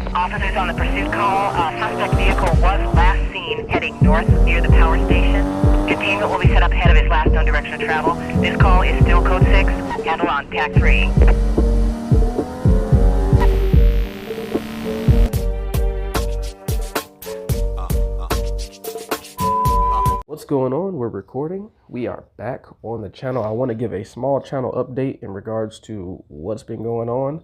Officers on the pursuit call. Suspect vehicle was last seen heading north near the power station. Containment will be set up ahead of his last known direction of travel. This call is still code 6. Handle on TAC 3. What's going on? We're recording. We are back on the channel. I want to give a small channel update in regards to what's been going on.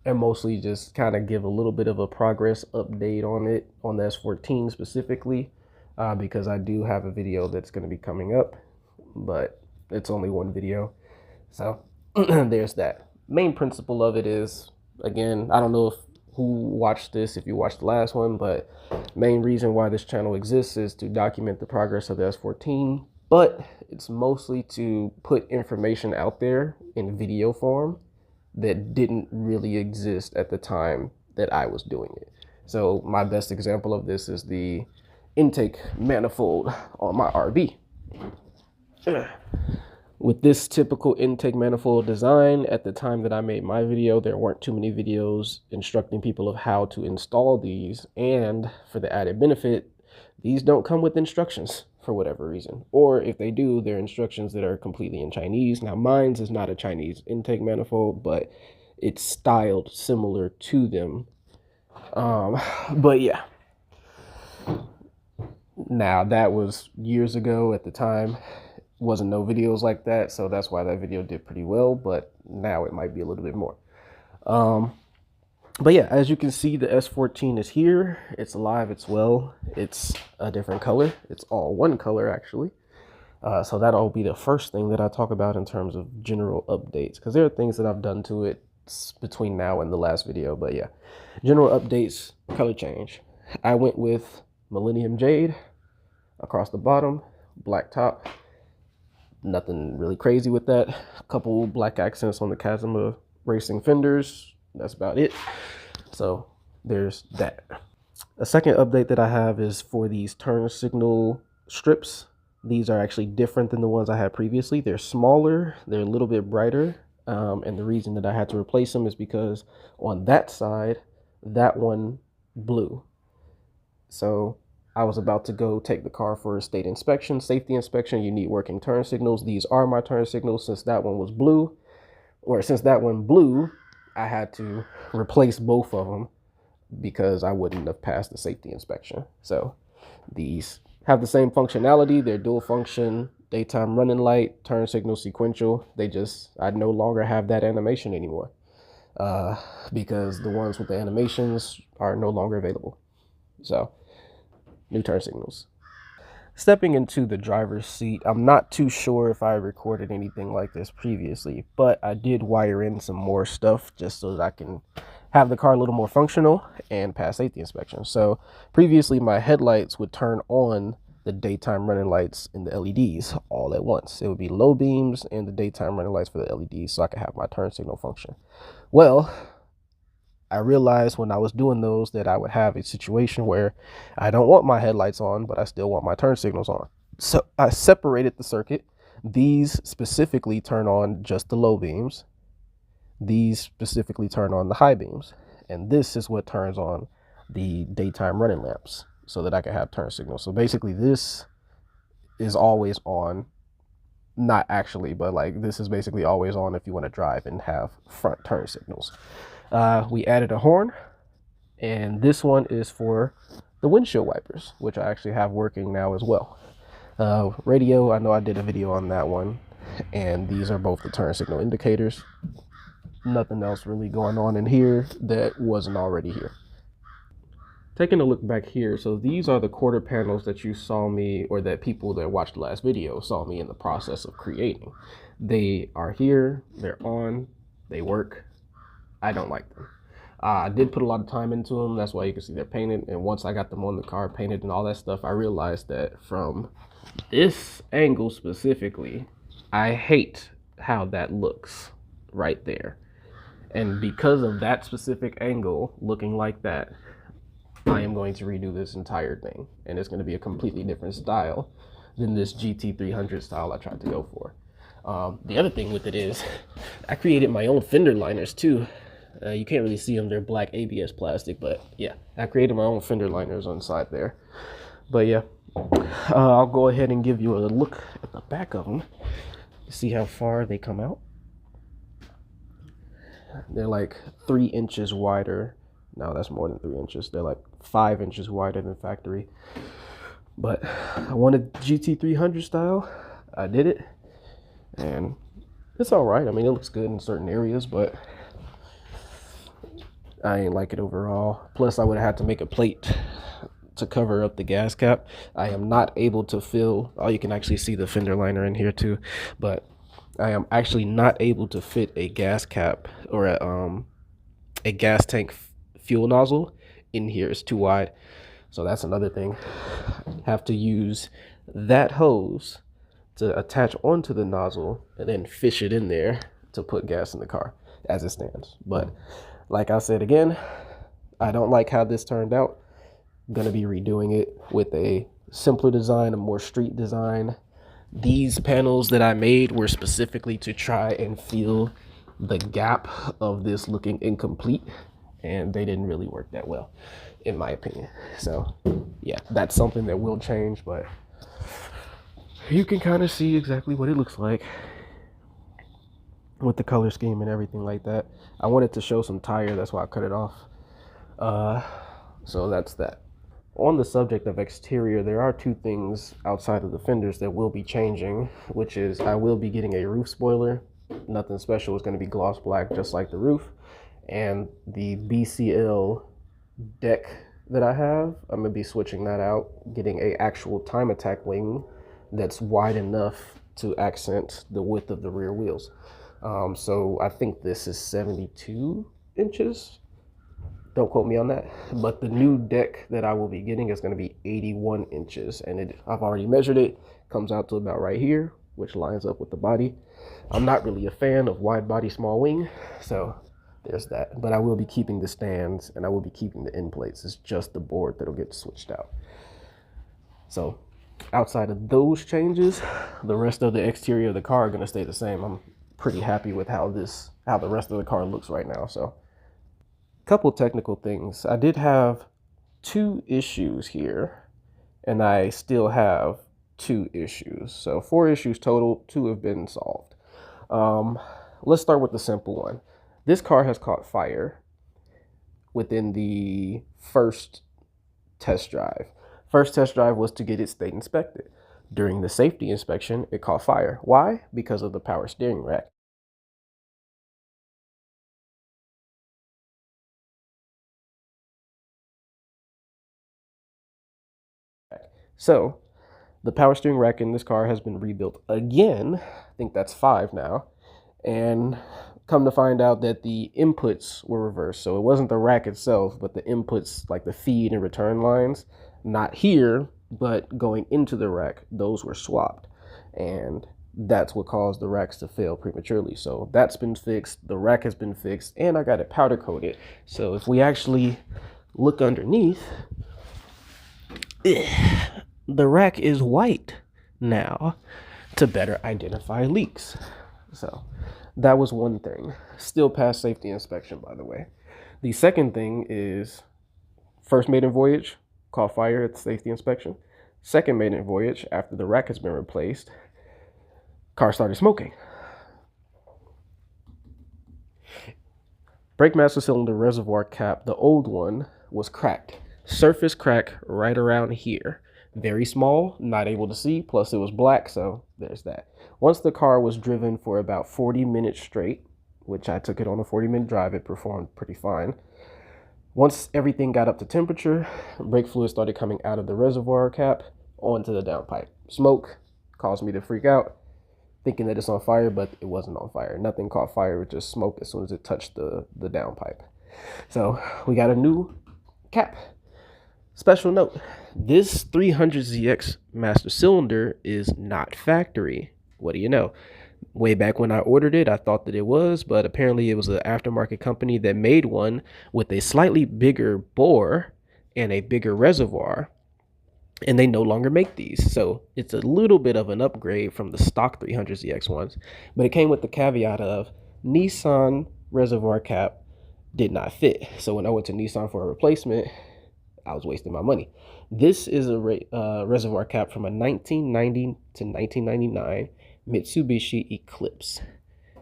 And mostly just kind of give a little bit of a progress update on it, on the S14 specifically, because I do have a video that's going to be coming up, but it's only one video. So there's that. Main principle of it is, again, I don't know who watched this, if you watched the last one, but main reason why this channel exists is to document the progress of the S14, but it's mostly to put information out there in video form that didn't really exist at the time that I was doing it. So my best example of this is the intake manifold on my RV. With this typical intake manifold design, at the time that I made my video, there weren't too many videos instructing people of how to install these. And for the added benefit, these don't come with instructions for whatever reason. Or if they do, they're instructions that are completely in Chinese. Now, mine's is not a Chinese intake manifold, but it's styled similar to them. But yeah. Now, that was years ago at the time. Wasn't no videos like that, so that's why that video did pretty well, but now it might be a little bit more. But yeah, as you can see, the S14 is here. It's alive, it's well. It's a different color. It's all one color, actually. So that'll be the first thing that I talk about in terms of general updates, because there are things that I've done to it between now and the last video. But yeah, general updates, color change. I went with Millennium Jade across the bottom, black top. Nothing really crazy with that. A couple black accents on the Chasm racing fenders. That's about it. So there's that. A second update that I have is for these turn signal strips. These are actually different than the ones I had previously. They're smaller, they're a little bit brighter. And the reason that I had to replace them is because on that side, that one blew. So I was about to go take the car for a state inspection, safety inspection. You need working turn signals. These are my turn signals. Since that one was blue, or since that one blew, I had to replace both of them because I wouldn't have passed the safety inspection. So these have the same functionality. They're dual function, daytime running light, turn signal sequential. I no longer have that animation anymore because the ones with the animations are no longer available. So new turn signals. Stepping into the driver's seat, I'm not too sure if I recorded anything like this previously, but I did wire in some more stuff just so that I can have the car a little more functional and pass safety inspection. So previously my headlights would turn on the daytime running lights and the LEDs all at once. It would be low beams and the daytime running lights for the LEDs so I could have my turn signal function. Well, I realized when I was doing those that I would have a situation where I don't want my headlights on, but I still want my turn signals on. So I separated the circuit. These specifically turn on just the low beams. These specifically turn on the high beams. And this is what turns on the daytime running lamps so that I can have turn signals. So basically this is always on. Not actually, but like this is basically always on if you want to drive and have front turn signals. We added a horn, and this one is for the windshield wipers, which I actually have working now as well. Radio, I know I did a video on that one, and these are both the turn signal indicators. Nothing else really going on in here that wasn't already here. Taking a look back here, so these are the quarter panels that you saw me, or that people that watched the last video saw me in the process of creating. They are here, they're on, they work. I don't like them. I did put a lot of time into them. That's why you can see they're painted. And once I got them on the car painted and all that stuff, I realized that from this angle specifically, I hate how that looks right there. And because of that specific angle looking like that, I am going to redo this entire thing. And it's going to be a completely different style than this GT300 style I tried to go for. The other thing with it is I created my own fender liners too. You can't really see them. They're black ABS plastic, but yeah, I created my own fender liners on the side there. But yeah, I'll go ahead and give you a look at the back of them. See how far they come out. They're like 3 inches wider. No, that's more than 3 inches. They're like 5 inches wider than factory. But I wanted GT300 style. I did it, and it's all right. I mean, it looks good in certain areas, but I ain't like it overall. Plus, I would have had to make a plate to cover up the gas cap. I am not able to fill. Oh, you can actually see the fender liner in here too, but I am actually not able to fit a gas cap or a gas tank fuel nozzle in here. It's too wide. So that's another thing. Have to use that hose to attach onto the nozzle and then fish it in there to put gas in the car as it stands. But like I said again, I don't like how this turned out. I'm gonna be redoing it with a simpler design, a more street design. These panels that I made were specifically to try and fill the gap of this looking incomplete, and they didn't really work that well, in my opinion. So yeah, that's something that will change, but you can kind of see exactly what it looks like with the color scheme and everything like that. I wanted to show some tire, that's why I cut it off. So that's that. On the subject of exterior, there are 2 things outside of the fenders that will be changing, which is I will be getting a roof spoiler. Nothing special. It's going to be gloss black just like the roof. And the BCL deck that I have, I'm going to be switching that out, getting a actual time attack wing that's wide enough to accent the width of the rear wheels. So I think this is 72 inches. Don't quote me on that, but the new deck that I will be getting is going to be 81 inches, and I've already measured it. Comes out to about right here, which lines up with the body. I'm not really a fan of wide body, small wing, so there's that. But I will be keeping the stands, and I will be keeping the end plates. It's just the board that'll get switched out. So outside of those changes, the rest of the exterior of the car are going to stay the same. I'm pretty happy with how the rest of the car looks right now. So couple technical things. I did have 2 issues here, and I still have 2 issues. So 4 issues total, 2 have been solved. Let's start with the simple one. This car has caught fire within the first test drive. First test drive was to get it state inspected. During the safety inspection, it caught fire. Why? Because of the power steering rack. So the power steering rack in this car has been rebuilt again. I think that's 5 now. And come to find out that the inputs were reversed. So it wasn't the rack itself, but the inputs, like the feed and return lines, not here, but going into the rack, those were swapped. And that's what caused the racks to fail prematurely. So that's been fixed. The rack has been fixed, and I got it powder coated. So if we actually look underneath, the rack is white now to better identify leaks. So that was one thing. Still passed safety inspection, by the way. The second thing is first maiden voyage, caught fire at the safety inspection. Second maiden voyage, after the rack has been replaced, car started smoking. Brake master cylinder reservoir cap, the old one, was cracked. Surface crack right around here. Very small, not able to see, plus it was black, so there's that. Once the car was driven for about 40 minutes straight, which I took it on a 40-minute drive, it performed pretty fine. Once everything got up to temperature, brake fluid started coming out of the reservoir cap onto the downpipe. Smoke caused me to freak out, thinking that it's on fire, but it wasn't on fire. Nothing caught fire, it just smoke as soon as it touched the downpipe. So we got a new cap. Special note, this 300ZX master cylinder is not factory. What do you know? Way back when I ordered it, I thought that it was, but apparently it was an aftermarket company that made one with a slightly bigger bore and a bigger reservoir, and they no longer make these. So it's a little bit of an upgrade from the stock 300ZX ones, but it came with the caveat of Nissan reservoir cap, did not fit. So when I went to Nissan for a replacement, I was wasting my money. This is a reservoir cap from a 1990 to 1999 Mitsubishi Eclipse.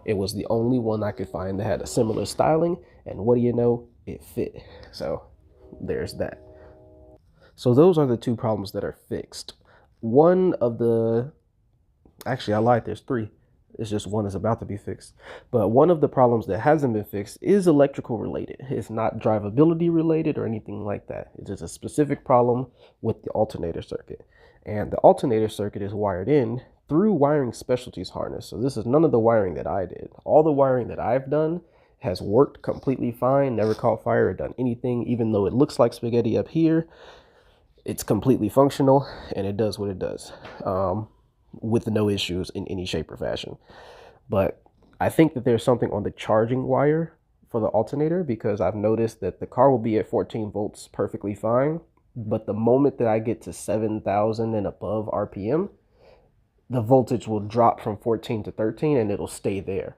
It was the only one I could find that had a similar styling, and what do you know, it fit. So there's that. So those are the two problems that are fixed. One of the, actually I lied, there's three. It's just one is about to be fixed. But one of the problems that hasn't been fixed is electrical related. It's not drivability related or anything like that. It's just a specific problem with the alternator circuit. And the alternator circuit is wired in through wiring specialties harness. So this is none of the wiring that I did. All the wiring that I've done has worked completely fine, never caught fire or done anything, even though it looks like spaghetti up here. It's completely functional and it does what it does. With no issues in any shape or fashion. But I think that there's something on the charging wire for the alternator, because I've noticed that the car will be at 14 volts perfectly fine, but the moment that I get to 7,000 and above RPM, the voltage will drop from 14 to 13 and it'll stay there.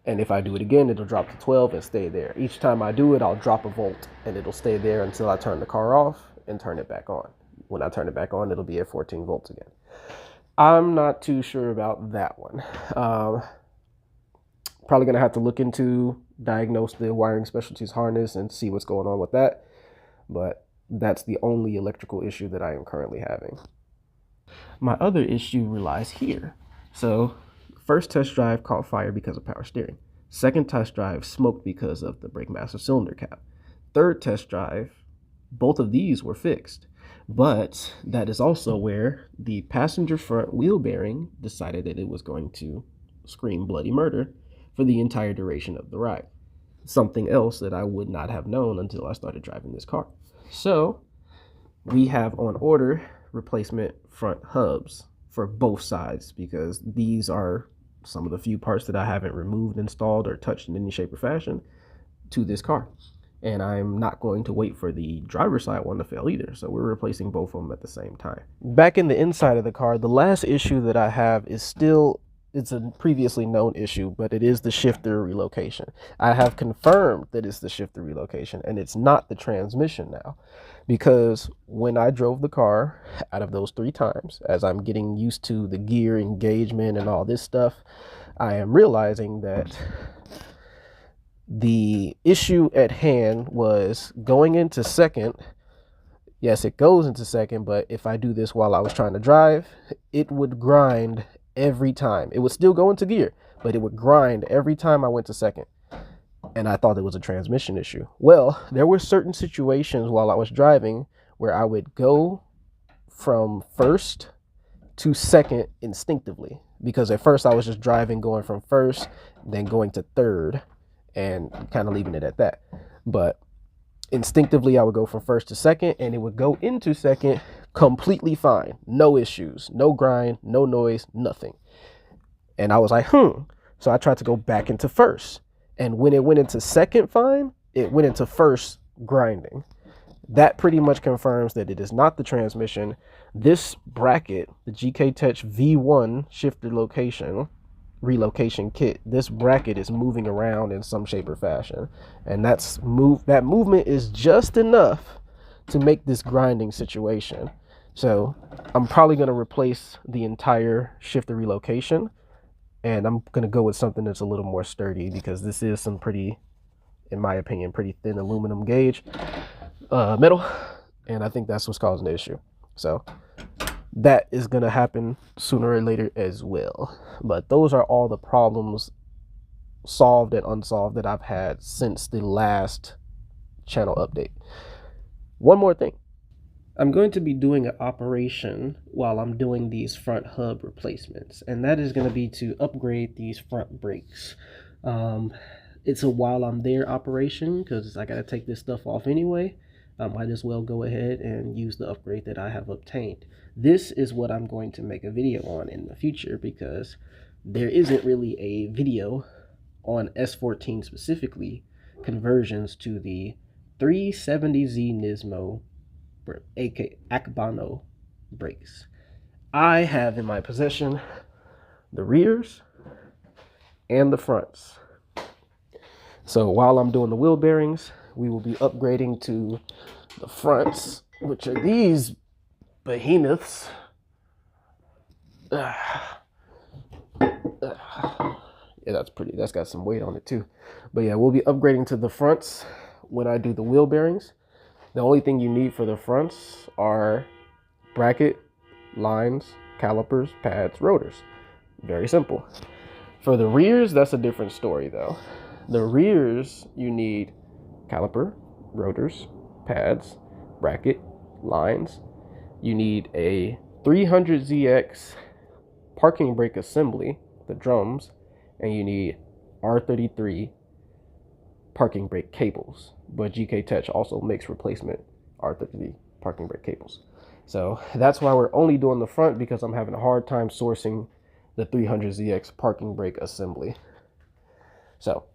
And if I do it again, it'll drop to 12 and stay there. Each time I do it, I'll drop a volt and it'll stay there until I turn the car off and turn it back on. When I turn it back on, it'll be at 14 volts again. I'm not too sure about that one. Probably gonna have to look into, diagnose the wiring specialties harness and see what's going on with that. But that's the only electrical issue that I am currently having. My other issue relies here. So first test drive caught fire because of power steering. Second test drive smoked because of the brake master cylinder cap. Third test drive, both of these were fixed. But that is also where the passenger front wheel bearing decided that it was going to scream bloody murder for the entire duration of the ride. Something else that I would not have known until I started driving this car. So we have on order replacement front hubs for both sides, because these are some of the few parts that I haven't removed, installed, or touched in any shape or fashion to this car. And I'm not going to wait for the driver's side one to fail either. So we're replacing both of them at the same time. Back in the inside of the car, the last issue that I have is still, it's a previously known issue, but it is the shifter relocation. I have confirmed that it's the shifter relocation and it's not the transmission now, because when I drove the car out of those 3 times, as I'm getting used to the gear engagement and all this stuff, I am realizing that the issue at hand was going into second. Yes, it goes into second, but if I do this while I was trying to drive, it would grind every time. It would still go into gear, but it would grind every time I went to second. And I thought it was a transmission issue. Well, there were certain situations while I was driving where I would go from first to second instinctively, because at first I was just driving, going from first, then going to third, and kind of leaving it at that. But instinctively I would go from first to second, and it would go into second completely fine, no issues, no grind, no noise, nothing. And I was like, So I tried to go back into first, and when it went into second fine, it went into first grinding. That pretty much confirms that it is not the transmission. This bracket, the GK Tech V1 shifter relocation kit, this bracket is moving around in some shape or fashion, and that movement is just enough to make this grinding situation. So I'm probably going to replace the entire shifter relocation, and I'm going to go with something that's a little more sturdy, because this is some pretty, in my opinion, pretty thin aluminum gauge metal, and I think that's what's causing the issue. So that is going to happen sooner or later as well. But those are all the problems, solved and unsolved, that I've had since the last channel update. One more thing. I'm going to be doing an operation while I'm doing these front hub replacements, and that is going to be to upgrade these front brakes. It's a while I'm there operation, because I got to take this stuff off anyway. I might as well go ahead and use the upgrade that I have obtained. This is what I'm going to make a video on in the future, because there isn't really a video on S14 specifically conversions to the 370Z Nismo aka Akbano brakes. I have in my possession the rears and the fronts. So while I'm doing the wheel bearings, we will be upgrading to the fronts, which are these behemoths. Yeah, that's pretty. That's got some weight on it too. But yeah, we'll be upgrading to the fronts when I do the wheel bearings. The only thing you need for the fronts are bracket, lines, calipers, pads, rotors. Very simple. For the rears, that's a different story though. The rears, you need caliper, rotors, pads, bracket, lines. You need a 300ZX parking brake assembly, the drums, and you need R33 parking brake cables. But GK Tech also makes replacement R33 parking brake cables. So that's why we're only doing the front, because I'm having a hard time sourcing the 300ZX parking brake assembly. So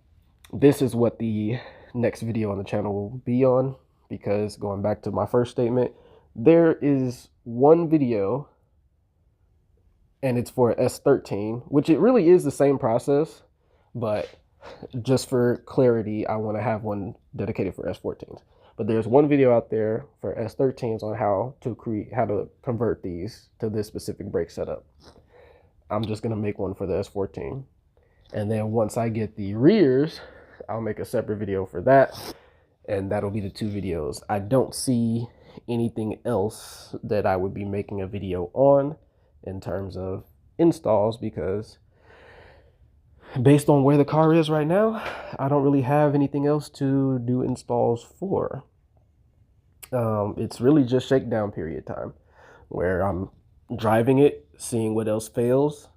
this is what the next video on the channel will be on, because going back to my first statement, there is one video and it's for S13, which it really is the same process, but just for clarity, I want to have one dedicated for S14s. But there's one video out there for S13s on how to convert these to this specific brake setup. I'm just gonna make one for the S14, and then once I get the rears, I'll make a separate video for that, and that'll be the two videos. I don't see anything else that I would be making a video on in terms of installs, because based on where the car is right now, I don't really have anything else to do installs for. It's really just shakedown period time, where I'm driving it, seeing what else fails,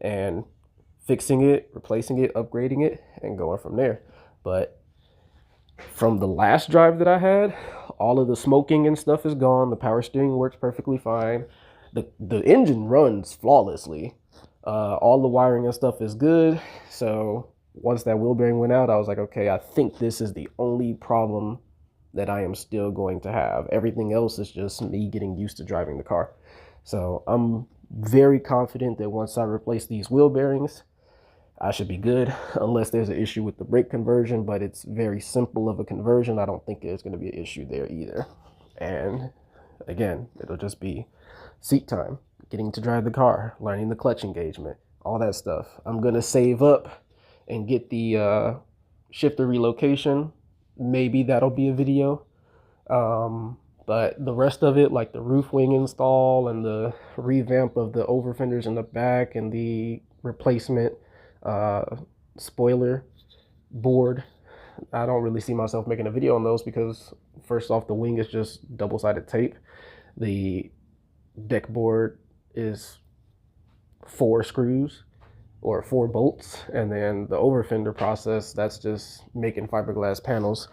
and fixing it, replacing it, upgrading it, and going from there. But from the last drive that I had, all of the smoking and stuff is gone. The power steering works perfectly fine. The engine runs flawlessly. All the wiring and stuff is good. So once that wheel bearing went out, I was like, okay, I think this is the only problem that I am still going to have. Everything else is just me getting used to driving the car. So I'm very confident that once I replace these wheel bearings, I should be good, unless there's an issue with the brake conversion, but it's very simple of a conversion. I don't think there's going to be an issue there either. And again, it'll just be seat time, getting to drive the car, learning the clutch engagement, all that stuff. I'm going to save up and get the shifter relocation. Maybe that'll be a video. But the rest of it, like the roof wing install and the revamp of the over fenders in the back and the replacement spoiler board, I don't really see myself making a video on those, because first off, the wing is just double-sided tape. The deck board is 4 screws or 4 bolts, and then the over fender process, that's just making fiberglass panels.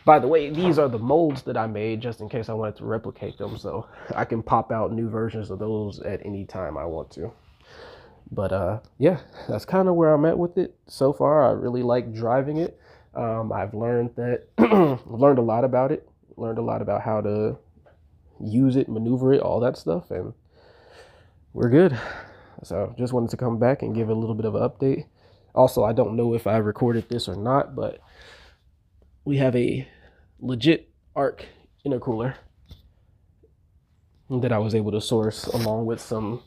By the way, these are the molds that I made just in case I wanted to replicate them, so I can pop out new versions of those at any time I want to. But yeah, that's kind of where I'm at with it so far. I really like driving it. I've learned that learned a lot about it, learned a lot about how to use it, maneuver it, all that stuff, and we're good. So just wanted to come back and give a little bit of an update. Also, I don't know if I recorded this or not, but we have a legit ARC intercooler that I was able to source, along with some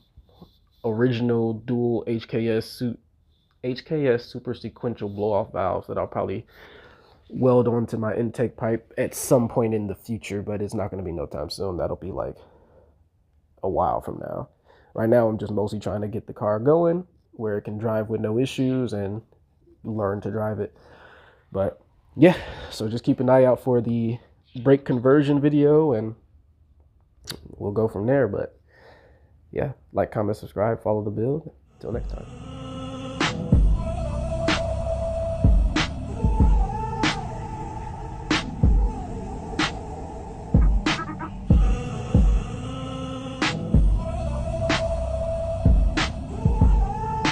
original dual HKS super sequential blow-off valves that I'll probably weld onto my intake pipe at some point in the future, but it's not going to be no time soon. That'll be like a while from now. Right now, I'm just mostly trying to get the car going where it can drive with no issues and learn to drive it. But yeah, so just keep an eye out for the brake conversion video, and we'll go from there. But yeah, like, comment, subscribe, follow the build. Till next time.